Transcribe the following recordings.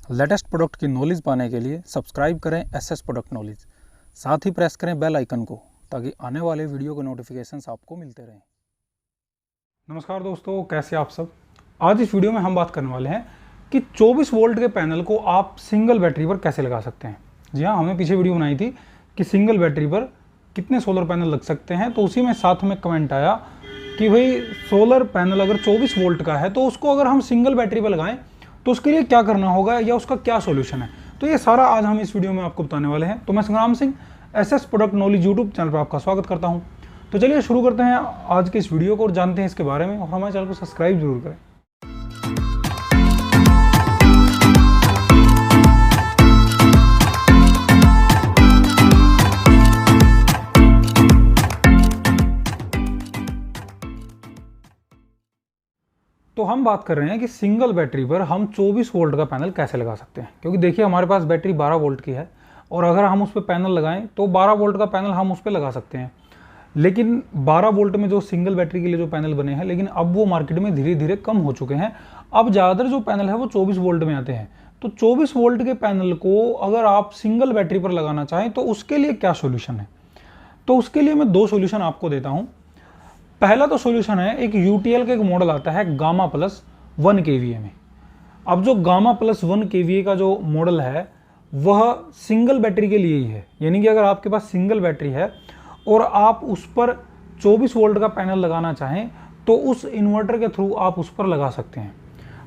Latest product की knowledge पाने के लिए सब्सक्राइब करें एसएस प्रोडक्ट नॉलेज, साथ ही प्रेस करें बेल आइकन को ताकि आने वाले वीडियो के नोटिफिकेशंस आपको मिलते रहें। नमस्कार दोस्तों, कैसे आप सब। आज इस वीडियो में हम बात करने वाले हैं कि 24 वोल्ट के पैनल को आप सिंगल बैटरी पर कैसे लगा सकते हैं। जी हाँ, हमने पीछे वीडियो बनाई थी कि सिंगल बैटरी पर कितने सोलर पैनल लग सकते हैं, तो उसी में साथ में कमेंट आया कि भाई सोलर पैनल अगर 24 वोल्ट का है तो उसको अगर हम सिंगल बैटरी पर लगाएं तो उसके लिए क्या करना होगा या उसका क्या सोल्यूशन है। तो ये सारा आज हम इस वीडियो में आपको बताने वाले हैं। तो मैं संग्राम Singh SS product knowledge YouTube channel पर आपका स्वागत करता हूं। तो चलिए शुरू करते हैं आज के इस वीडियो को और जानते हैं इसके बारे में, और हमारे चैनल को सब्सक्राइब जरूर करें। तो हम बात कर रहे हैं कि सिंगल बैटरी पर हम 24 वोल्ट का पैनल कैसे लगा सकते हैं, क्योंकि देखिए हमारे पास बैटरी 12 वोल्ट की है और अगर हम उस पर पैनल लगाएं तो 12 वोल्ट का पैनल हम उस पर लगा सकते हैं। लेकिन 12 वोल्ट में जो सिंगल बैटरी के लिए जो पैनल बने हैं, लेकिन अब वो मार्केट में धीरे धीरे कम हो चुके हैं। अब ज़्यादातर जो पैनल है वो 24 वोल्ट में आते हैं। तो 24 वोल्ट के पैनल को अगर आप सिंगल बैटरी पर लगाना चाहें तो उसके लिए क्या सोल्यूशन है, तो उसके लिए मैं 2 सोल्यूशन आपको देता हूँ। पहला तो सोल्यूशन है, एक यूटीएल का एक मॉडल आता है गामा प्लस 1 केवीए में। अब जो गामा प्लस 1 केवीए का जो मॉडल है वह सिंगल बैटरी के लिए ही है, यानी कि अगर आपके पास सिंगल बैटरी है और आप उस पर 24 वोल्ट का पैनल लगाना चाहें तो उस इन्वर्टर के थ्रू आप उस पर लगा सकते हैं।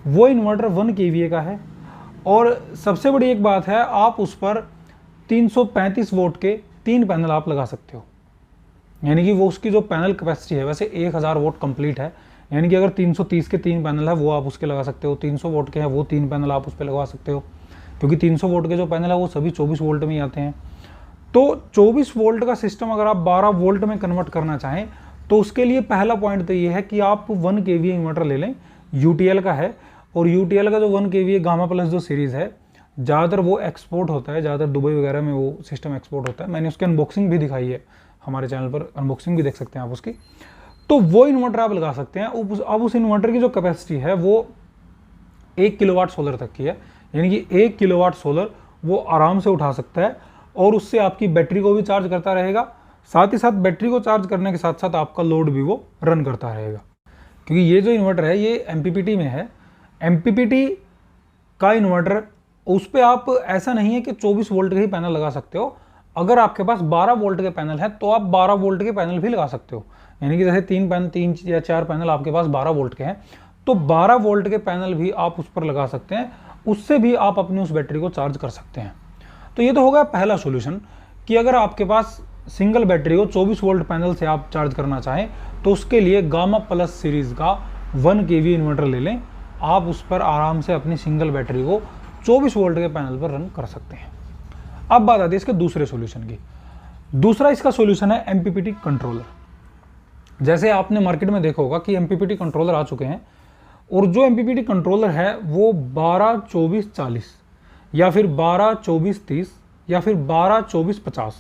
वो इन्वर्टर 1 केवीए का है और सबसे बड़ी एक बात है, आप उस पर 335 वोल्ट के 3 पैनल आप लगा सकते हो, यानी कि वो उसकी जो पैनल कैपेसिटी है वैसे 1000 वोल्ट कंप्लीट है, यानी कि अगर 330 के 3 पैनल है वो आप उसके लगा सकते हो, 300 वोल्ट के हैं वो 3 पैनल आप उस पर लगवा सकते हो, क्योंकि 300 वोल्ट के जो पैनल है वो सभी 24 वोल्ट में ही आते हैं। तो 24 वोल्ट का सिस्टम अगर आप 12 वोल्ट में कन्वर्ट करना चाहें तो उसके लिए पहला पॉइंट तो ये है कि आप 1 केवीए इन्वर्टर ले लें, यूटीएल का है। और यूटीएल का जो 1 केवीए गामा प्लस जो सीरीज़ है, ज़्यादातर वो एक्सपोर्ट होता है, ज़्यादातर दुबई वगैरह में वो सिस्टम एक्सपोर्ट होता है। मैंने उसकी अनबॉक्सिंग भी दिखाई है, हमारे चैनल पर अनबॉक्सिंग भी देख सकते हैं आप उसकी। तो वो इन्वर्टर आप लगा सकते हैं। अब उस इन्वर्टर की जो कैपेसिटी है वो 1 किलोवाट सोलर तक की है, यानी कि 1 किलोवाट सोलर वो आराम से उठा सकता है और उससे आपकी बैटरी को भी चार्ज करता रहेगा। साथ ही साथ बैटरी को चार्ज करने के साथ साथ आपका लोड भी वो रन करता रहेगा, क्योंकि ये जो इन्वर्टर है ये एमपीपीटी में है। एमपीपीटी का इन्वर्टर, उस पर आप ऐसा नहीं है कि 24 वोल्ट के ही पैनल लगा सकते हो। अगर आपके पास 12 वोल्ट के पैनल है तो आप 12 वोल्ट के पैनल भी लगा सकते हो, यानी कि जैसे 3 या 4 पैनल आपके पास 12 वोल्ट के हैं तो 12 वोल्ट के पैनल भी आप उस पर लगा सकते हैं, उससे भी आप अपनी उस बैटरी को चार्ज कर सकते हैं। तो ये तो होगा पहला सोल्यूशन कि अगर आपके पास सिंगल बैटरी को 24 वोल्ट पैनल से आप चार्ज करना चाहें तो उसके लिए गामा प्लस सीरीज़ का 1 केवी इन्वर्टर ले लें, आप उस पर आराम से अपनी सिंगल बैटरी को 24 वोल्ट के पैनल पर रन कर सकते हैं। अब बात आती है इसके दूसरे सॉल्यूशन की। दूसरा इसका सॉल्यूशन है एमपीपीटी कंट्रोलर। जैसे आपने मार्केट में देखा होगा कि एमपीपीटी कंट्रोलर आ चुके हैं, और जो एमपीपीटी कंट्रोलर है वो 12-24-40 या फिर 12-24-30 या फिर 12-24-50,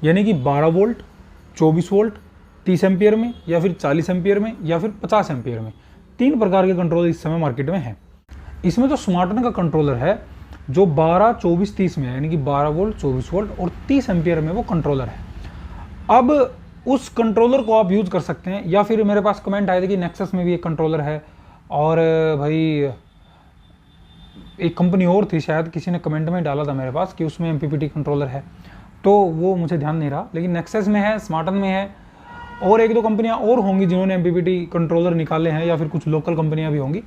यानी कि 12 वोल्ट, 24 वोल्ट, 30 एम्पियर में या फिर 40 एम्पियर में या फिर 50 एम्पियर में, 3 प्रकार के कंट्रोलर इस समय मार्केट में हैं। इसमें जो स्मार्टन का कंट्रोलर है जो 12-24-30 में है, यानी कि 12 वोल्ट, 24 वोल्ट और 30 एम्पियर में वो कंट्रोलर है। अब उस कंट्रोलर को आप यूज़ कर सकते हैं, या फिर मेरे पास कमेंट आए थे कि नेक्सस में भी एक कंट्रोलर है, और भाई एक कंपनी और थी शायद, किसी ने कमेंट में डाला था मेरे पास कि उसमें एमपीपीटी कंट्रोलर है, तो वो मुझे ध्यान नहीं रहा। लेकिन नेक्सस में है, स्मार्टन में है, और 1-2 कंपनियां और होंगी जिन्होंने एमपीपीटी कंट्रोलर निकाले हैं, या फिर कुछ लोकल कंपनियां भी होंगी।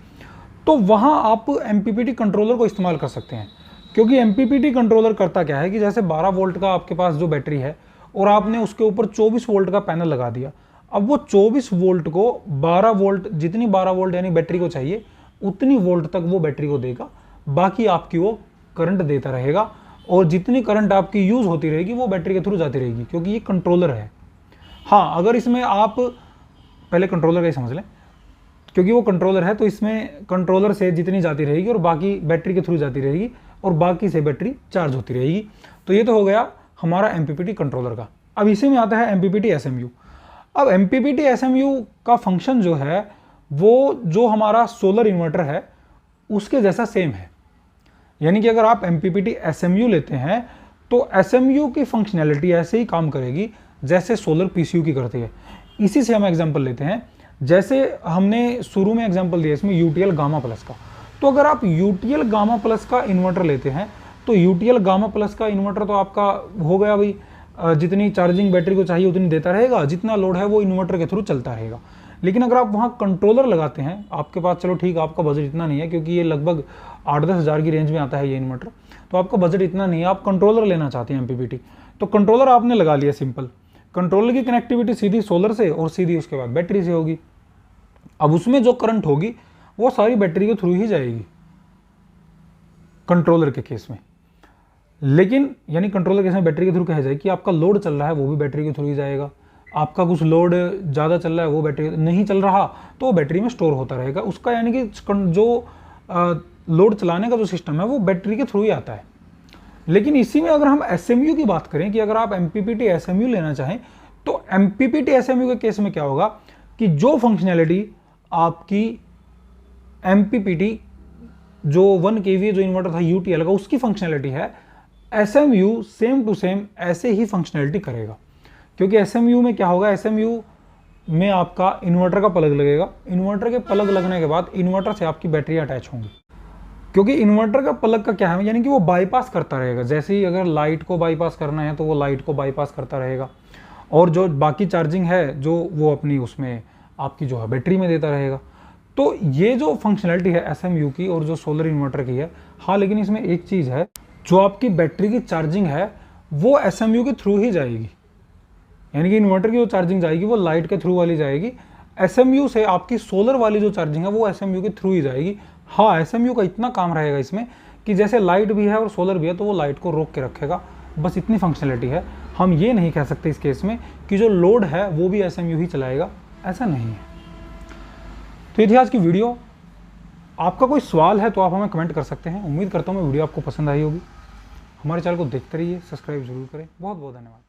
तो वहाँ आप एमपीपीटी कंट्रोलर को इस्तेमाल कर सकते हैं, क्योंकि एमपीपीटी कंट्रोलर करता क्या है कि जैसे 12 वोल्ट का आपके पास जो बैटरी है और आपने उसके ऊपर 24 वोल्ट का पैनल लगा दिया, अब वो 24 वोल्ट को 12 वोल्ट, जितनी 12 वोल्ट यानी बैटरी को चाहिए उतनी वोल्ट तक वो बैटरी को देगा, बाकी आपकी वो करंट देता रहेगा, और जितनी करंट आपकी यूज़ होती रहेगी वो बैटरी के थ्रू जाती रहेगी, क्योंकि ये कंट्रोलर है। हाँ, अगर इसमें आप पहले कंट्रोलर का ही समझ लें, क्योंकि वो कंट्रोलर है तो इसमें कंट्रोलर से जितनी जाती रहेगी और बाकी बैटरी के थ्रू जाती रहेगी, और बाकी से बैटरी चार्ज होती रहेगी। तो ये तो हो गया हमारा एमपीपीटी कंट्रोलर का। अब इसी में आता है एमपीपीटी एसएमयू। अब एमपीपीटी एसएमयू का फंक्शन जो है वो जो हमारा सोलर इन्वर्टर है उसके जैसा सेम है। यानी कि अगर आप MPPT SMU लेते हैं तो SMU की फंक्शनैलिटी ऐसे ही काम करेगी जैसे सोलर PCU की करती है। इसी से हम एग्जांपल लेते हैं, जैसे हमने शुरू में एग्जांपल दिया इसमें UTL गामा प्लस का। तो अगर आप UTL गामा प्लस का इन्वर्टर लेते हैं तो UTL गामा प्लस का इन्वर्टर तो आपका हो गया भाई, जितनी चार्जिंग बैटरी को चाहिए उतनी देता रहेगा, जितना लोड है वो इन्वर्टर के थ्रू चलता रहेगा। लेकिन अगर आप वहाँ कंट्रोलर लगाते हैं, आपके पास चलो ठीक आपका बजट इतना नहीं है क्योंकि ये लगभग 8-10 हज़ार की रेंज में आता है ये इन्वर्टर, तो आपका बजट इतना नहीं है, आप कंट्रोलर लेना चाहते हैं MPPT, तो कंट्रोलर आपने लगा लिया सिंपल। कंट्रोलर की कनेक्टिविटी सीधी सोलर से और सीधी उसके बाद बैटरी से होगी। अब उसमें जो करंट होगी वो सारी बैटरी के थ्रू ही जाएगी कंट्रोलर के केस में। लेकिन यानी कंट्रोलर केस में बैटरी के थ्रू कहा जाए कि आपका लोड चल रहा है वो भी बैटरी के थ्रू ही जाएगा, आपका कुछ लोड ज़्यादा चल रहा है वो बैटरी नहीं चल रहा तो वो बैटरी में स्टोर होता रहेगा उसका, यानी कि जो लोड चलाने का जो सिस्टम है वो बैटरी के थ्रू ही आता है। लेकिन इसी में अगर हम SMU की बात करें कि अगर आप MPPT SMU लेना चाहें तो MPPT SMU के केस में क्या होगा कि जो फंक्शनैलिटी आपकी MPPT जो 1 kVA जो इन्वर्टर था UTL का उसकी फंक्शनैलिटी है, SMU सेम टू सेम ऐसे ही फंक्शनैलिटी करेगा। क्योंकि SMU में क्या होगा, SMU में आपका इन्वर्टर का प्लग लगेगा, इन्वर्टर के प्लग लगने के बाद इन्वर्टर से आपकी बैटरी अटैच होंगी। क्योंकि इन्वर्टर का प्लग का क्या है, यानी कि वो बाईपास करता रहेगा, जैसे ही अगर लाइट को बाईपास करना है तो वो लाइट को बाईपास करता रहेगा, और जो बाकी चार्जिंग है जो वो अपनी उसमें आपकी जो है बैटरी में देता रहेगा। तो ये जो फंक्शनैलिटी है SMU की और जो सोलर इन्वर्टर की है, हाँ लेकिन इसमें एक चीज़ है, जो आपकी बैटरी की चार्जिंग है वो SMU के थ्रू ही जाएगी, यानी कि इन्वर्टर की जो चार्जिंग जाएगी वो लाइट के थ्रू वाली जाएगी, SMU से आपकी सोलर वाली जो चार्जिंग है वो SMU के थ्रू ही जाएगी। हाँ SMU का इतना काम रहेगा इसमें कि जैसे लाइट भी है और सोलर भी है तो वो लाइट को रोक के रखेगा, बस इतनी फंक्शनैलिटी है। हम ये नहीं कह सकते इस केस में कि जो लोड है वो भी SMU ही चलाएगा, ऐसा नहीं है। तो ये थी आज की वीडियो। आपका कोई सवाल है तो आप हमें कमेंट कर सकते हैं। उम्मीद करता हूँ वीडियो आपको पसंद आई होगी। हमारे चैनल को देखते रहिए, सब्सक्राइब जरूर करें। बहुत बहुत धन्यवाद।